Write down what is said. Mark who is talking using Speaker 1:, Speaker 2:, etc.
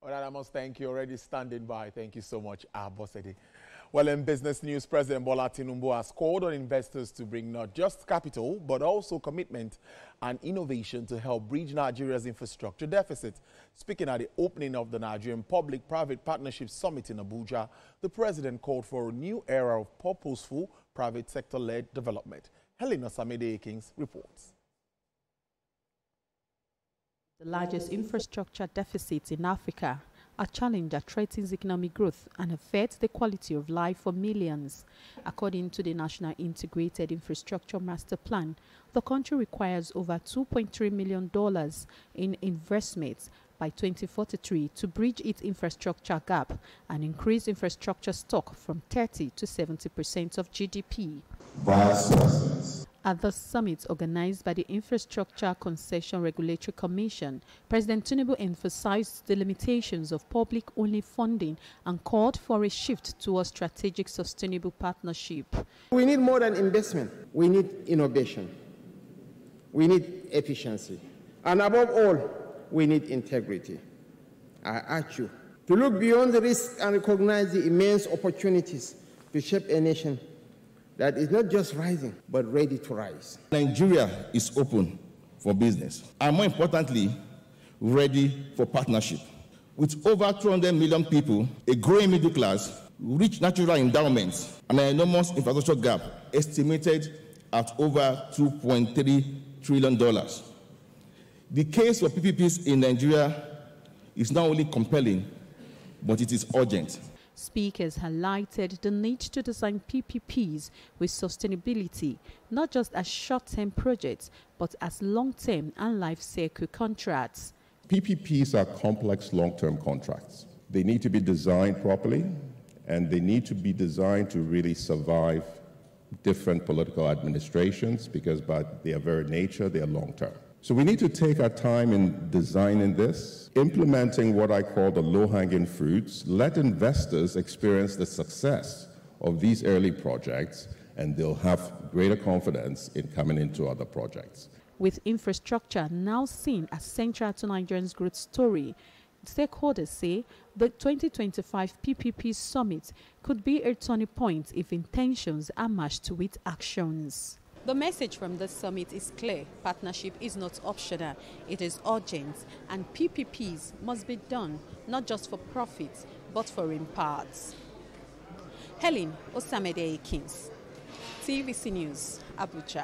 Speaker 1: All right, I must thank you. Already standing by. Thank you so much, Abosede. Well, in business news, President Bola Tinubu has called on investors to bring not just capital, but also commitment and innovation to help bridge Nigeria's infrastructure deficit. Speaking at the opening of the Nigerian Public-Private Partnership Summit in Abuja, the president called for a new era of purposeful private sector-led development. Helena Samede-Akins reports.
Speaker 2: The largest infrastructure deficits in Africa, a challenge that threatens economic growth and affects the quality of life for millions. According to the National Integrated Infrastructure Master Plan, the country requires over $2.3 million in investments by 2043 to bridge its infrastructure gap and increase infrastructure stock from 30 to 70% of GDP.
Speaker 3: Vice President.
Speaker 2: At the summit organized by the Infrastructure Concession Regulatory Commission, President Tinubu emphasized the limitations of public-only funding and called for a shift towards strategic sustainable partnership.
Speaker 4: We need more than investment. We need innovation. We need efficiency. And above all, we need integrity. I urge you to look beyond the risk and recognize the immense opportunities to shape a nation that is not just rising, but ready to rise.
Speaker 3: Nigeria is open for business, and more importantly, ready for partnership. With over 200 million people, a growing middle class, rich natural endowments, and an enormous infrastructure gap estimated at over $2.3 trillion. The case for PPPs in Nigeria is not only compelling, but it is urgent.
Speaker 2: Speakers highlighted the need to design PPPs with sustainability, not just as short-term projects, but as long-term and life-cycle contracts.
Speaker 5: PPPs are complex long-term contracts. They need to be designed properly, and they need to be designed to really survive different political administrations, because by their very nature, they are long-term. So we need to take our time in designing this, implementing what I call the low-hanging fruits, let investors experience the success of these early projects, and they'll have greater confidence in coming into other projects.
Speaker 2: With infrastructure now seen as central to Nigeria's growth story, stakeholders say the 2025 PPP Summit could be a turning point if intentions are matched with actions. The message from the summit is clear. Partnership is not optional, it is urgent, and PPPs must be done not just for profit, but for impact. Helen Osamede-Akins, TVC News, Abuja.